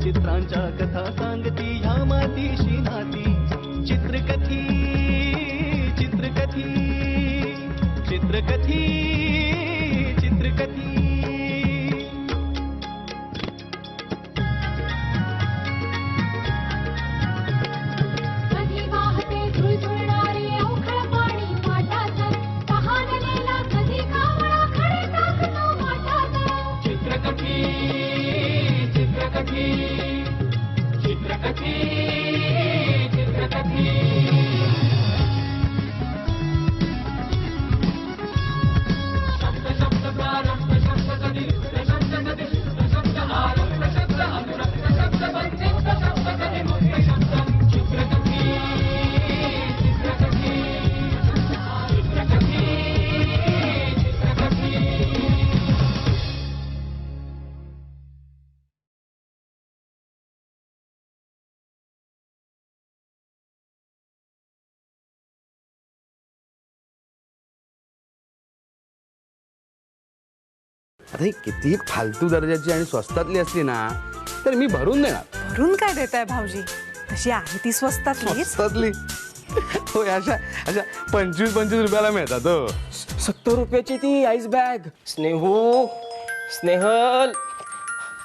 चित्रांच्या कथा सांगती ह्या मातीशी नाती चित्रकथी चित्रकथी चित्रकथी चित्रकथी आता ही किती फालतू दर्जाची आणि स्वस्तातली असली ना तर मी भरून देणार. भरून काय देताय भाऊजी? तशी आहे ती स्वस्तातलीच. स्वस्तातली होय, अशा अशा 25-25 रुपयाला मिळतात. 70 रुपयाची ती आईस बॅग. स्नेहू, स्नेहल,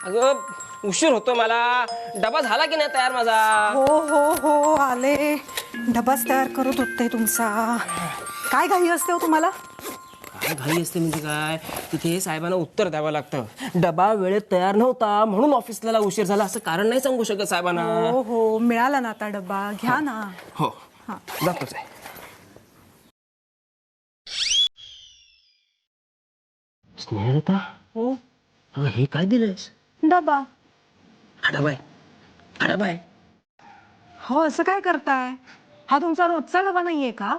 अगं उशीर होतो मला. डबा झाला की नाही तयार माझा? हो हो हो आले. डबाच तयार करत होते तुमचा. काय घाई असते हो तुम्हाला? काय घाई असते म्हणजे काय? तिथे साहेबांना उत्तर द्यावं लागतं. डबा वेळेत तयार नव्हता म्हणून ऑफिसला उशीर झाला असं कारण नाही सांगू शकत साहेबांना. हो हो मिळाला ना आता डबा. घ्या ना. हो जातोच आहे. स्नेहलता, हो अगं हे काय दिलंयस? डबा. हा डबा आहे, हा डबा आहे. हो असं काय करताय? हा तुमचा रोजचा डबा नाहीये का?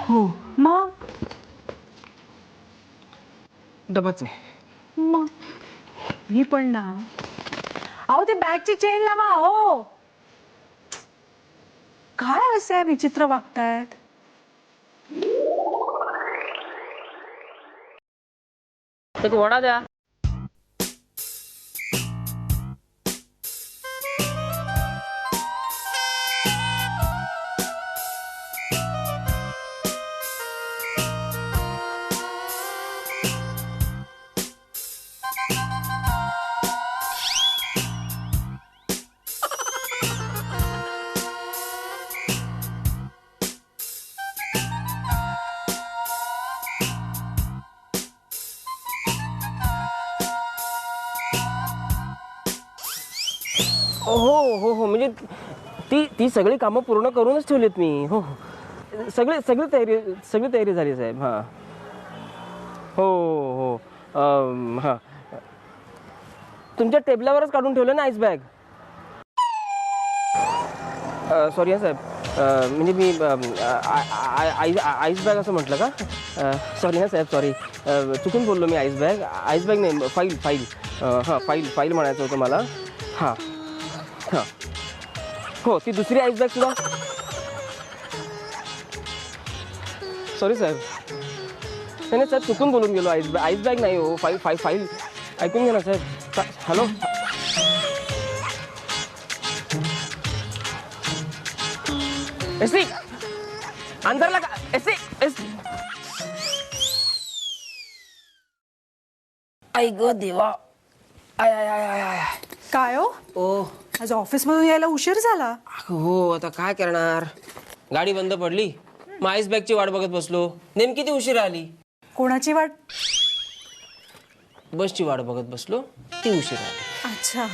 हो मग डबाच आहे. मग मी पण ना. अहो ते बॅगची चेन लावा. हो काय असं विचित्र वागतायत? एक वडा द्या. हो हो हो म्हणजे ती सगळी कामं पूर्ण करूनच ठेवलीत मी. हो सगळी तयारी झाली साहेब. हां हो हो हां तुमच्या टेबलावरच काढून ठेवलं ना आईस बॅग. सॉरी हा साहेब, म्हणजे मी आईस बॅग असं म्हटलं का? सॉरी ना साहेब, सॉरी, चुकून बोललो मी. आईस बॅग नाही, फाईल. हां फाईल म्हणायचं होतं मला. हां हां हो ती दुसरी आईस बॅग सुद्धा. सॉरी साहेब, नाही साहेब चुकून बोलून गेलो. आईस बॅग नाही हो, फाईल. ऐकून घ्या ना साहेब. हॅलो एसी अंदर लगा. एसी आई गो देवा. I I I I I. काय हो? ओ आज ऑफिस मधून यायला उशीर झाला. हो आता काय करणार, गाडी बंद पडली. मग आईस बॅगची वाट बघत बसलो. नेमकी ती उशीर आली. कोणाची वाट? बसची वाट बघत बसलो, ती उशीर आली. अच्छा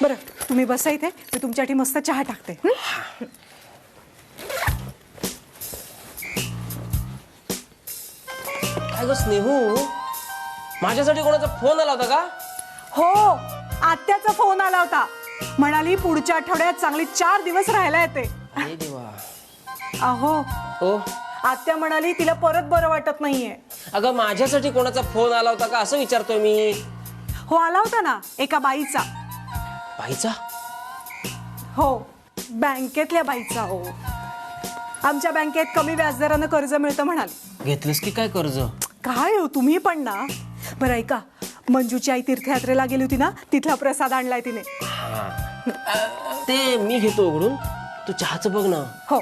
बरं तुम्ही बसा इथे, मी तुमच्यासाठी मस्त चहा टाकते. काय ग स्नेहू, माझ्यासाठी कोणाचा फोन आला होता का? हो, आत्याचा फोन आला होता. म्हणाली पुढच्या आठवड्यात चांगली 4 दिवस राहायला येते. अरे देवा. अहो, हो आत्या म्हणाली तिला परत बरं वाटत नाहीये. अगं माझ्यासाठी कोणाचा फोन आला होता का असं विचारतोय मी. हो, आला होता ना एका बाईचा. बाईचा? हो, बँकेतल्या बाईचा. हो, आमच्या बँकेत कमी व्याजदरानं कर्ज मिळतं म्हणाली. घेतलंस की काय कर्ज? काय हो तुम्ही पण ना. बरं ऐका, मंजूची आई तीर्थयात्रेला गेली होती ना, तिथला प्रसाद आणलाय तिने. ते मी घेतो उघडून, तू चहाचं बघ ना. हो.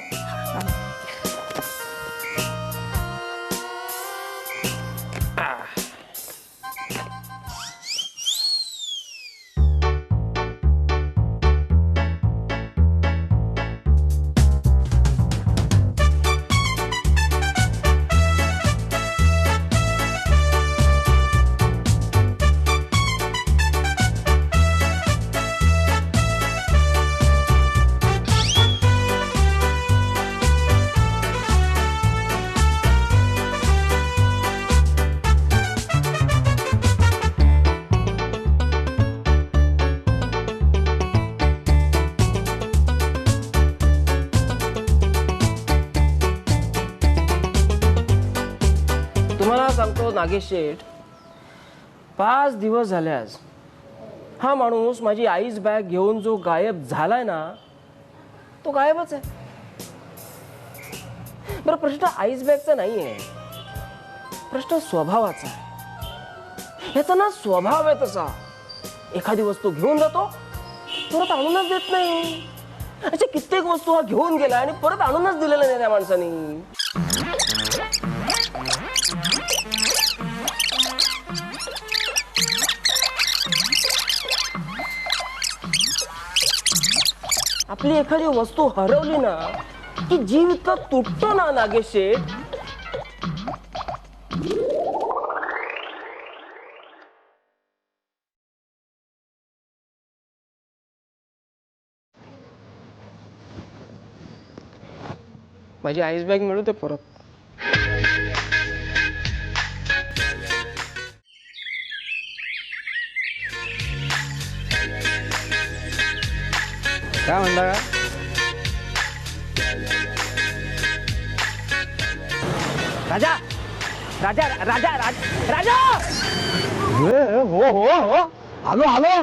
तुम्हाला सांगतो नागेश शेठ, 5 दिवस झाले आज. हा माणूस माझी आईस बॅग घेऊन जो गायब झालाय ना, तो गायबच आहे. बरं, प्रश्न आईस बॅगचा नाहीये, प्रश्न स्वभावाचा आहे. याचा ना स्वभाव आहे तसा. एखादी वस्तू घेऊन जातो, परत आणूनच देत नाही. अशा कित्येक वस्तू हा घेऊन गेला आणि परत आणूनच दिलेल्या नाही त्या माणसाने. आपली एखादी वस्तू हरवली ना की जीव इतका तुटतो ना नागेश शेठ. माझी आईस बॅग मिळू दे परत. काय म्हणता का? राजा राजा राजा राजा राजा. हो हो हो, आलो आलो.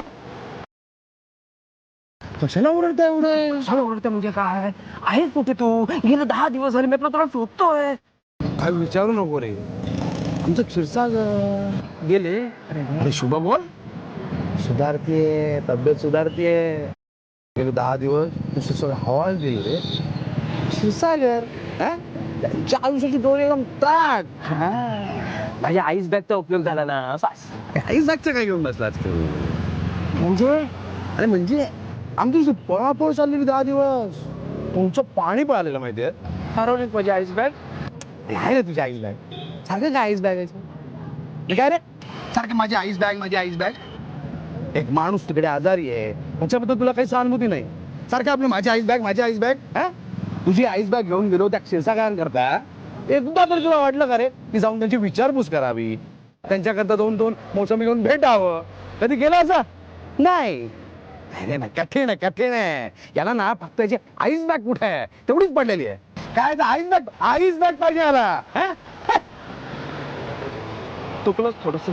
कशाला ओरडताय एवढं? कशाला ओरडते म्हणजे काय? आहेस कुठे तू? गेले 10 दिवस झाले मी आपला तुला शोधतोय. काय विचारू नको रे, आमचं क्षीरसागर गेले. अरे शुभ बोल. सुधारतीये, तब्येत सुधारतीये. गेले 10 दिवस हवा गेली रे. क्षीरसागर त्यांच्या आयुष्याची दोन एकदम ताट. माझ्या आईस बॅगचा उपयोग झाला ना. आईस बॅगचं काय घेऊन बसलास तू? म्हणजे अरे म्हणजे आमची पळापळ चाललेली 10 दिवस. तुमचं पाणी पळालेलं माहितीये. हरवली माझी आईस बॅग. आहे रे तुझी आईस बॅग. सारखं काय आईस बॅग आहे काय रे? सारखं माझी आईस बॅग, माझी आईस बॅग. एक माणूस तिकडे आजारी आहे, त्याच्याबद्दल तुला काही सहानुभूती नाही. सारखं आपलं माझी आईस बॅग, माझी आईस बॅग. तुझी आईस बॅग घेऊन गेलो त्या क्षीरसागरांकरता. एकदा तरी तुला वाटलं का रे की जाऊन त्यांची विचारपूस करावी, त्यांच्याकरता 2 मोसंबी घेऊन भेटावं? कधी गेला असा? नाही. कठीण आहे, कठीण आहे. याला ना फक्त याची आईस बॅग कुठे आहे तेवढीच पडलेली आहे. काय आईस बॅग, आईस बॅग पाहिजे याला. चुकलंच थोडस.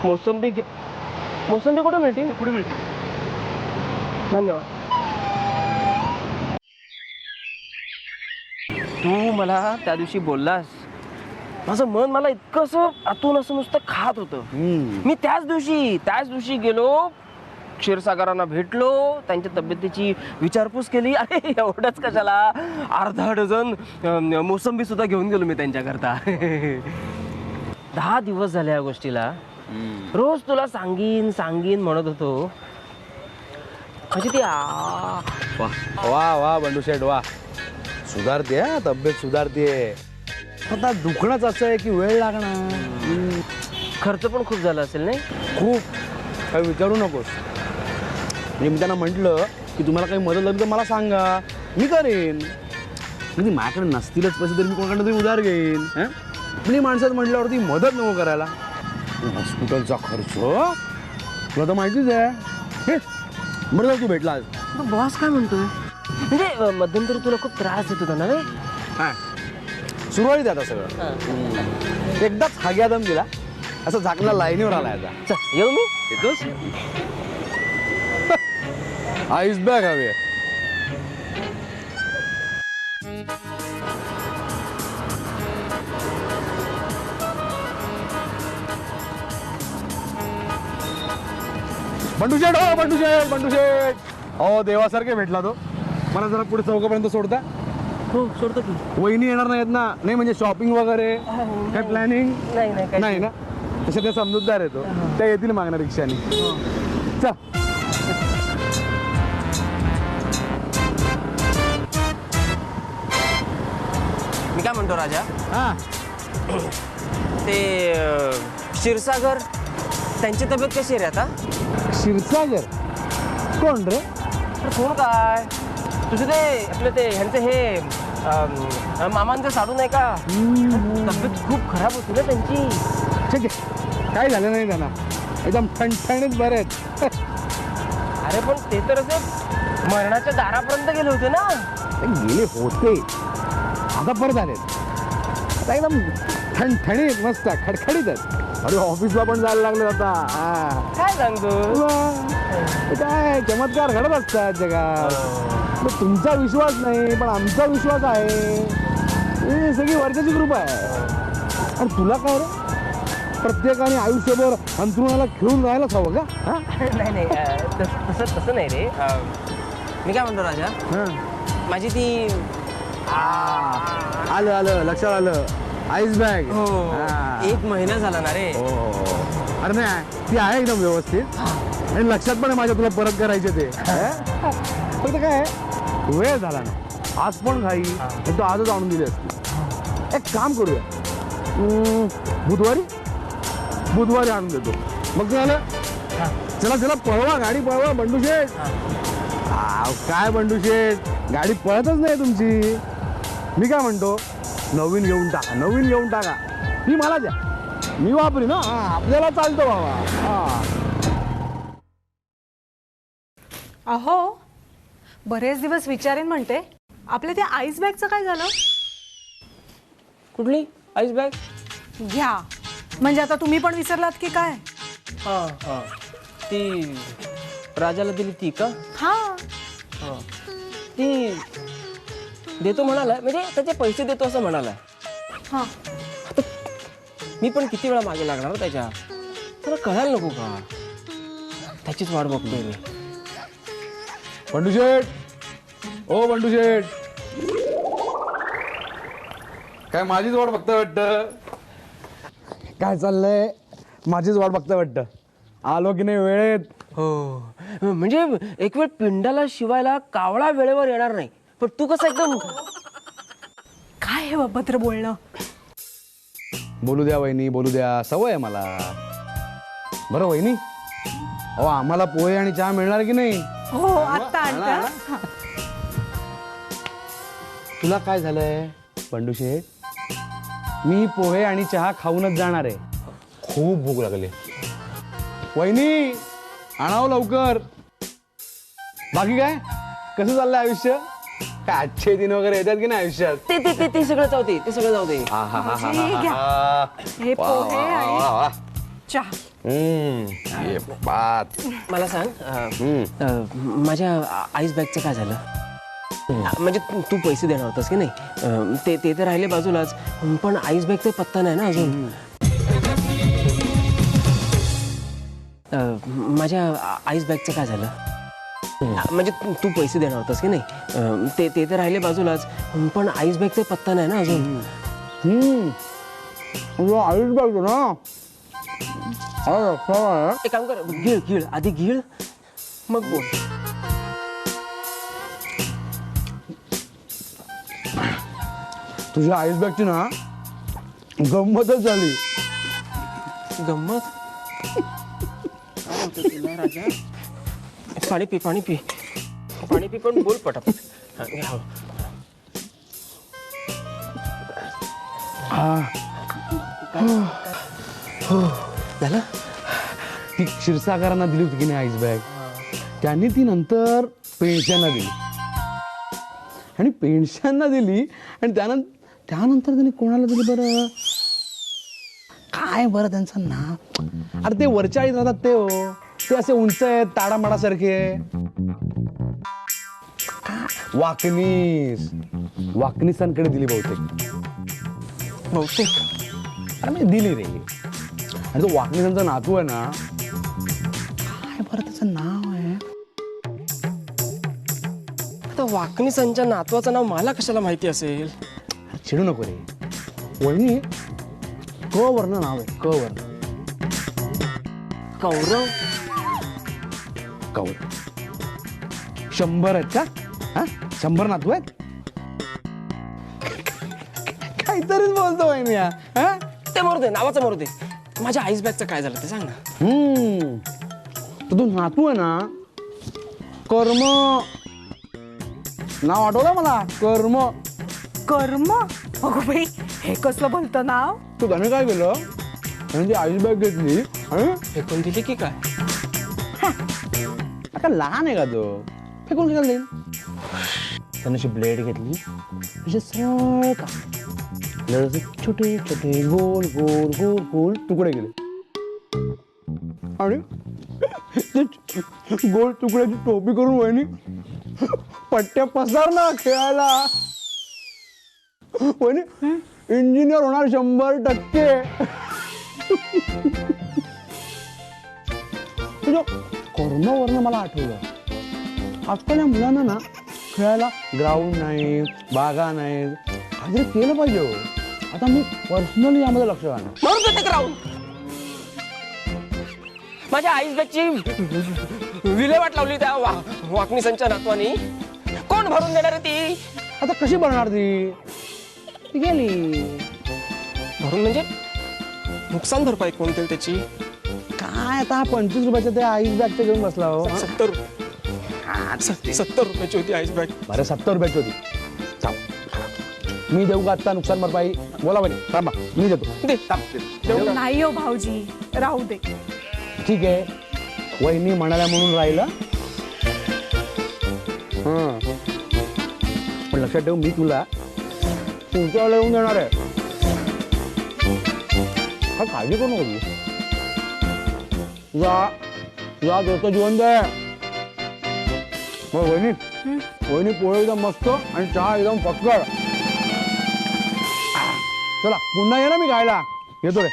मोसंबी मोसंबी कुठे मिळते? कुठे मिळते? धन्यवाद. तू मला त्या दिवशी बोललास, माझं मन मला इतकं असं आतून असं नुसतं खात होतं. मी त्याच दिवशी गेलो, क्षीरसागरांना भेटलो, त्यांच्या तब्येतीची विचारपूस केली. अरे एवढंच कशाला, अर्धा डझन मोसंबी सुद्धा घेऊन गेलो मी त्यांच्याकरता. 10 दिवस झाले या गोष्टीला. रोज तुला सांगीन म्हणत होतो. म्हणजे ती वा वा बंडू शेठ वा. सुधारते, तब्येत सुधारते. आता दुखणंच असं आहे की वेळ लागणार. खर्च पण खूप झाला असेल नाही? खूप. काही विचारू नकोस. म्हणजे मी त्यांना म्हटलं की तुम्हाला काही मदत लागली तर मला सांगा, मी करेन. म्हणजे माझ्याकडे नसतीलच पैसे तरी मी कोणाकडे तरी उधार घेईन. म्हणजे माणसात म्हटल्यावरती मदत नको करायला. हॉस्पिटलचा खर्च तुला तर माहितीच आहे. बरं तू भेटला आज. बॉस काय म्हणतोय? म्हणजे मध्यंतरी तुला खूप त्रास देत होता ना रे? हा सुरुवातीत आता सगळं एकदाच हाग्या दम दिला असं झाकला लाईनीवर आला आता. चल येऊ मी. येतोस आईस बॅग हवी आहे. बंडू शेठ हो बंडू शेठ बंडू शेठ हो देवासारखे भेटला तो. मला जरा पुढे चौकापर्यंत सोडता. हो सोडतो की. वहिनी येणार नाहीत ना? नाही म्हणजे शॉपिंग वगैरे काय प्लॅनिंग नाही नाही ना? तसे ते समजूतदार येतो त्या येतील मागणार रिक्षाने. चल मी काय म्हणतो राजा, हा ते क्षीरसागर त्यांची तब्येत कशी आहे रे आता? क्षीरसागर कोण रे? तर कोण काय तुझे ते आपलं ते ह्यांचं हे मामांचं साडू नाही का? तब्येत खूप खराब होती ना त्यांची. ठीक आहे काय झालं नाही त्यांना एकदम ठणठणीत बरे आहेत. अरे पण ते तर असे मरणाच्या दारापर्यंत गेले होते ना. ते गेले होते आता परत आलेत. आता एकदम ठणठणीत मस्त खडखडीत आहेत. अरे ऑफिसला पण जायला लागले आता. काय सांगतो? काय चमत्कार घडत असतात जगात. मग तुमचा विश्वास नाही पण आमचा विश्वास आहे. ही सगळी वर्षाची ग्रुप आहे. आणि तुला काय रे प्रत्येकाने आयुष्यभर अंतरुणाला खेळून राहायलाच हवं का? हा नाही तसं नाही रे. मी काय म्हणतो राजा, माझी ती आलं आलं लक्षात आलं आईस बॅग. हो 1 महिना झाला ना रे. अरे नाही ती आहे एकदम व्यवस्थित आणि लक्षात पण आहे माझ्या तुला परत करायचे ते. फक्त काय वेळ झाला ना. आज पण घाई तो आजच आणून दिली असती. एक काम करूया बुधवारी आणून देतो. मग झालं. चला चला पळवा गाडी पळवा बंडू शेठ. काय बंडू शेठ गाडी पळतच नाही तुमची. मी काय म्हणतो नवीन घेऊन टाका. ही मला द्या मी वापरी ना. आपल्याला चालतो बाबा. अहो बरेच दिवस विचारेन म्हणते आपल्या त्या आईस बॅगचं काय झालं? कुठली आईस बॅग? घ्या म्हणजे आता तुम्ही पण विसरलात की काय? हां ती राजाला दिली ती का? हां ती देतो म्हणाला, म्हणजे त्याचे पैसे देतो असं म्हणाला. हां मी पण किती वेळा मागे लागणार त्याच्या. त्याला कळायला नको का? त्याचीच वाट बघतोय मी. बंडू शेठ ओ बंडू शेठ काय माझीच वाट बघता वाटतं. काय चाललंय? माझीच वाट बघता वाटतं. आलो की नाही वेळेत? हो म्हणजे एक वेळ पिंडाला शिवायला कावळा वेळेवर येणार नाही पण तू कसं एकदम. काय हे अभद्र बोलणं? बोलू द्या वहिनी बोलू द्या सवय आहे मला. बरं वहिनी अहो आम्हाला पोहे आणि चहा मिळणार की नाही? हो आत्ता आणता. तुला काय झालंय बंडू शेठ? मी पोहे आणि चहा खाऊनच जाणार आहे. खूप भूक लागली. वहिनी आणावं लवकर. बाकी काय कसं चाललंय आयुष्य? काय अच्छे दिन वगैरे येतात की नाही आयुष्यात? ते सगळं जाऊ दे. हे घ्या. हे पोहे आणि चहा. मला सांग माझ्या आईस बॅगचं काय झालं? म्हणजे तू पैसे देणार होतास की नाही? ते तर राहिले बाजूलाच पण आईस बॅगचा पत्ता नाही ना अजून. माझ्या आईस बॅगचं काय झालं? म्हणजे तू पैसे देणार होतास की नाही? ते तर राहिले बाजूलाच पण आईस बॅगचा पत्ता नाही ना अजून. आईस बॅग ना. एक काम कर गिळ आधी गिळ मग बोल. तुझ्या आईस बॅगची ना गंमतच झाली. गंमत? तुला राजा पाणी पी पण बोल पटापट. झालं ती क्षीरसागरांना दिली होती की नाही आईस बॅग, त्यांनी ती नंतर पेन्शनला दिली आणि पेन्शनला दिली आणि त्यानंतर त्यांनी कोणाला दिली बरं, काय बरं त्यांचं नाव, अरे ते वरच्या आळीत राहतात ते, हो ते असे उंच आहेत ताडामाडासारखे, वाकनीसांकडे दिली बहुतेक. अरे मी दिली रे. आणि तो वाकनीसांचा नातू आहे ना, काय बरं त्याचं नाव आहे, आता वाकनीसांच्या नातवाचं नाव मला कशाला माहिती असेल. चिडू नको रे वहिनी, क वर्ण नाव आहे, क वर्ण. कौरव. कौर 100 आहेत का, हा 100 नातू आहेत, काहीतरीच बोलतो वहिनी हा. ते मरू दे, नावाचं मरू दे. माझ्या आईस बॅगचं काय झालं ते सांग ना. तर तू नातू आहे ना, कर्म नाव आठवलं मला, कर्म. कर्म. अगो बाई, हे कसलं बोलतं नाव. तू त्याने काय केलं, त्याने ती आईस बॅग घेतली आणि फेकून दिली की काय. आता लहान आहे का तो, फेकून कशाला देईन. त्याने अशी ब्लेड घेतली, असे सरळ का छोटे छोटे गोल गोल गोल गोल तुकडे गेले आणि ते गोल तुकड्याची टोपी करून वहिनी पट्ट्या पसारणार खेळायला. वहिनी इंजिनियर होणार 100%. तुझ्या कर्मावरनं मला आठवलं, आजकाल या मुलांना ना खेळायला ग्राउंड नाही, बागा नाही, काहीतरी केलं पाहिजे हो. आता मी पर्सनली यामध्ये लक्ष घालणार. मरू दे ते ग्राउंड. माझ्या आईस बॅगची विल्हेवाट लावली त्या वाकनीसांच्या नातवानी. कोण भरून देणार आहे ती. आता कशी बनणार ती, ती गेली. भरून म्हणजे नुकसान भरपाई कोण देईल त्याची. काय आता 25 रुपयाच्या त्या आईस बॅगचं घेऊन बसला हो. 70 रुपयाची होती आईस बॅग. बरं 70 रुपयाची होती. थांब, मी देऊ का आता नुकसान भरपाई. बोला बनी, थांबा मी देतो. दे. नाही हो भाऊजी, राहू दे. ठीक आहे, वहिनी म्हणाल्या म्हणून राहिलं. पण लक्षात ठेव, मी तुला तुमच्या वेळेला येऊन देणार आहे. हा काळजी करू नको तू. जा देतो जीवन दे. मग वहिनी पोहे एकदम मस्त आणि चहा एकदम फक्कड. चला पुन्हा ये ना, मी गायला येतो रे.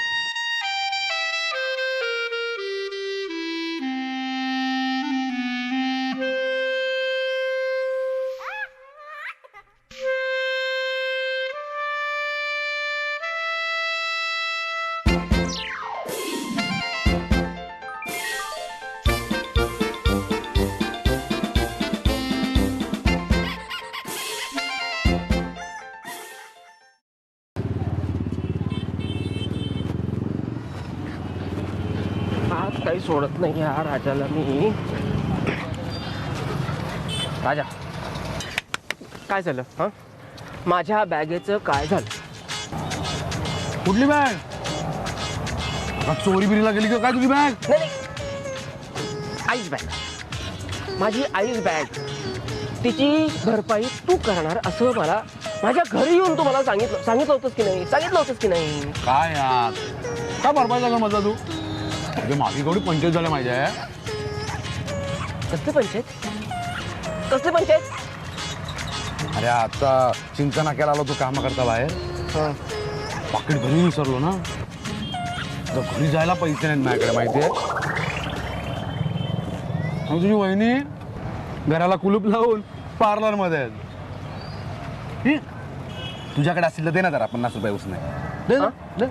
आज काही सोडत नाही या राजाला मी. राजा काय झालं, हा माझ्या बॅगेचं काय झालं. कुठली बॅग, चोरी बिरीला गेली का काय तुझी बॅग. नाही आईस बॅग, माझी आईस बॅग, तिची भरपाई तू करणार असं मला माझ्या घरी येऊन तू मला सांगितलं होतंस की नाही. काय यार, काय भरपाई झालं माझा तू. म्हणजे मागे केवढी पंचायत झाल्या माझ्या. कसली पंचायत. अरे आता चिंता नाक्याला आलो तू काम करता बाहेर, पाकिट घरी विसरलो ना, तर घरी जायला पैसे नाहीत माझ्याकडे माहितीये. मग तुझी वहिनी घराला कुलूप लावून पार्लर मध्ये आहेत. तुझ्याकडे असतील तर दे ना जरा 50 रुपये उसने. दे ना, दे.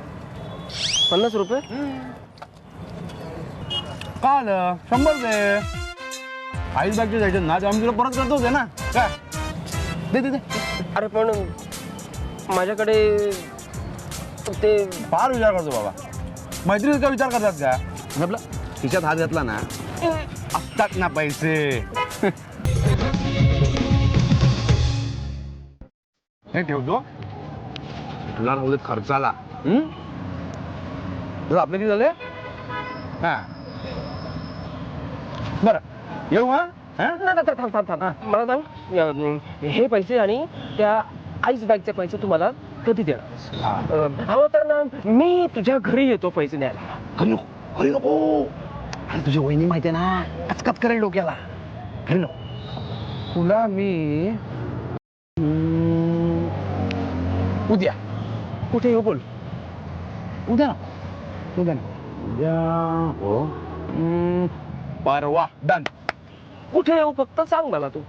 50 रुपये का आलं, 100 दे. आईस बॅगचे जायचे ना, तेव्हा मी तुला परत करतो दे ना. काय दे दे दे. अरे पण माझ्याकडे ते फार विचार करतो बाबा, मैत्रीचा का विचार करतात का. आपला खिशात हात घातला ना, असतात ना पैसे. हे ठेवतो तुला राहू देत खर्चाला. आपले किती झाले, हा बरं येऊ हा थांब मला सांग हे पैसे आणि त्या आईस बॅगचे पैसे तुम्हाला कधी देणार? हवं तर ना मी तुझ्या घरी येतो पैसे द्यायला. घरी नको आणि तुझी वहिनी माहिती आहे ना कचकच करेल डोक्याला. घरी नको तुला मी उद्या कुठे येऊ बोल. उद्या उद्या हो परवा डन. कुठे येऊ फक्त सांग मला तू.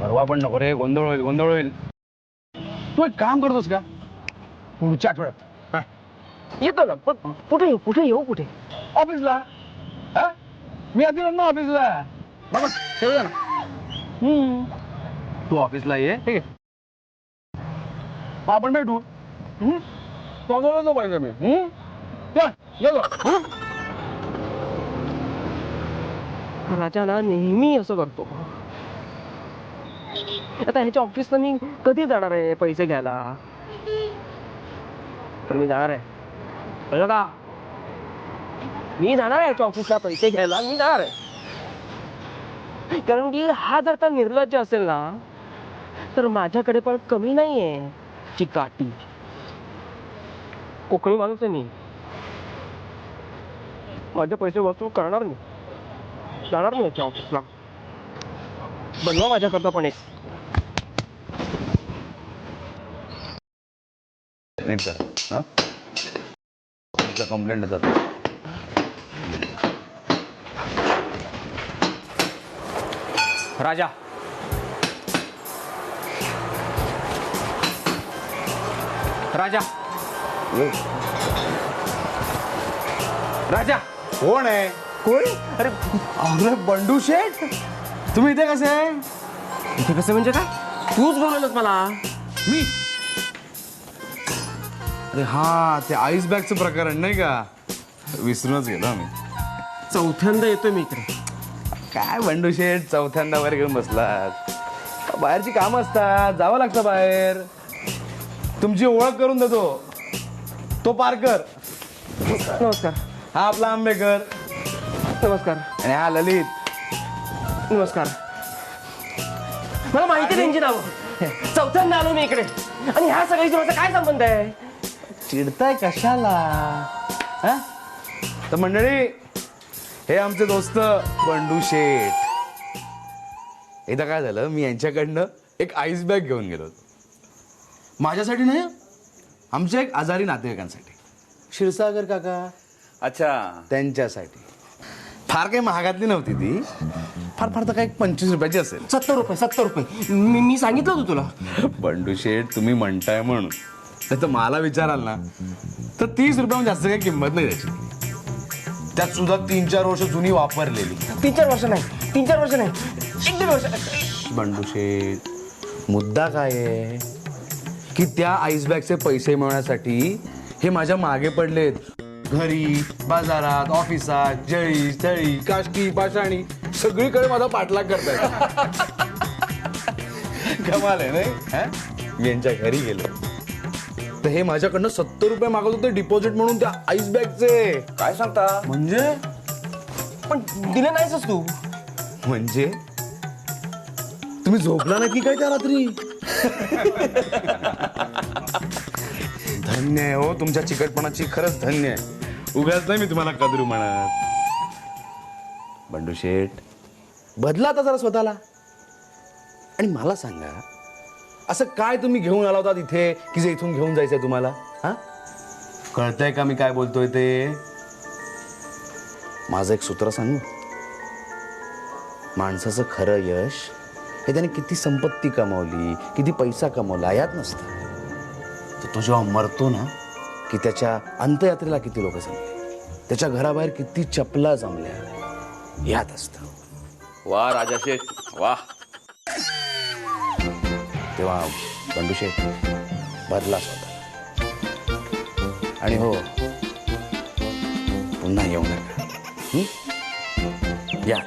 परवा पण नको रे गोंधळ होईल. तू एक काम करतोस का पुढच्या आठवड्यात येतो ना पण कुठे येऊ कुठे? ऑफिसला. मी आधी ना ऑफिसला बाबा ठेवूया ना. तू ऑफिसला ये ठीक आहे. आपण भेटू. सांगतो पाहिजे मी. येतो. राजा ना नेहमी असं करतो. आता ह्याच्या ऑफिसला मी कधी जाणार आहे पैसे घ्यायला? तर मी जाणार आहे कळलं का? मी जाणार आहे ह्याच्या ऑफिसला पैसे घ्यायला. मी जाणार आहे कारण की हा जर का निर्लज्ज असेल ना तर माझ्याकडे पण कमी नाहीये चिकाटी. कोकणी माणूस आहे मी. माझे पैसे वसूल करणार मी. जाणार मी याच्या ऑफिसला. बनवा माझ्याकरता पण एक. कंप्लेंट येतात. राजा राजा राजा कोण आहे? कोण? अरे अरे बंडू शेठ तुम्ही इथे कसे? इथे कसं म्हणजे काय? तूच बोलवलंस मला. मी अरे हा ते आईस बॅगचं प्रकरण नाही का? विसरूनच गेलो आम्ही. चौथ्यांदा येतोय मी इकडे. काय बंडू शेठ चौथ्यांदा वर घेऊन बसलात? बाहेरची कामं असतात जावं लागतं बाहेर. तुमची ओळख करून देतो. तो पारकर. नमस्कार. हा आपला आंबेकर. नमस्कार. आणि हा ललित. नमस्कार. मला माहिती त्यांची नावं. चौथ्यांदा आलो मी इकडे आणि ह्या सगळ्याशी माझा काय संबंध आहे? चिडताय कशाला? हा? तर मंडळी हे आमचे दोस्त बंडू शेठ. एकदा काय झालं मी यांच्याकडनं एक आईस बॅग घेऊन गेलो होतो. माझ्यासाठी नाही आमच्या एक आजारी नातेवाईकांसाठी. क्षीरसागर काका. अच्छा त्यांच्यासाठी. फार काही महागातली नव्हती ती. फार फार तर काही 25 रुपयाची असेल. 70 रुपये. मी सांगितलं होतं तुला. बंडू शेठ तुम्ही म्हणताय म्हणून नाही तर मला विचाराल ना तर 30 रुपयामध्ये जास्त काही किंमत नाही त्याची. त्यात सुद्धा 3-4 वर्ष जुनी वापरलेली. 3-4 वर्ष नाही. 3-4 वर्ष नाही. 1-2 वर्ष. बंडू शेठ मुद्दा काय आहे की त्या आईस बॅगचे पैसे मिळवण्यासाठी हे माझ्या मागे पडलेत. घरी बाजारात ऑफिसात जळी तळी काष्टी पाषाणी सगळीकडे माझा पाठलाग करतायत. कमाल आहे नाही? हा? मी यांच्या घरी गेलो तर हे माझ्याकडनं 70 रुपये मागत होते डिपॉझिट म्हणून त्या आईस बॅगचे. काय सांगता? म्हणजे पण दिले नाहीस तू. म्हणजे तुम्ही झोपला नाही की काय त्या रात्री? धन्य आहे हो तुमच्या चिकटपणाची. खरंच धन्य आहे. उगाच नाही मी तुम्हाला कदरू म्हणत. बंडू शेठ बदला आता जरा स्वतःला. आणि मला सांगा असं काय तुम्ही घेऊन आला होता इथे की जे इथून घेऊन जायचंय तुम्हाला? हा कळतंय का मी काय बोलतोय ते? माझं एक सूत्र सांगू. माणसाचं खरं यश हे त्याने किती संपत्ती कमावली किती पैसा कमावला यात नसतं. तर तो जेव्हा मरतो ना की त्याच्या अंत्ययात्रेला किती लोक जमले त्याच्या घराबाहेर किती चपला जमल्या यात असतं. वा राजा शेठ वा. तेव्हा बंडू शेठ बदला स्वतः. आणि हो पुन्हा येऊ नका. या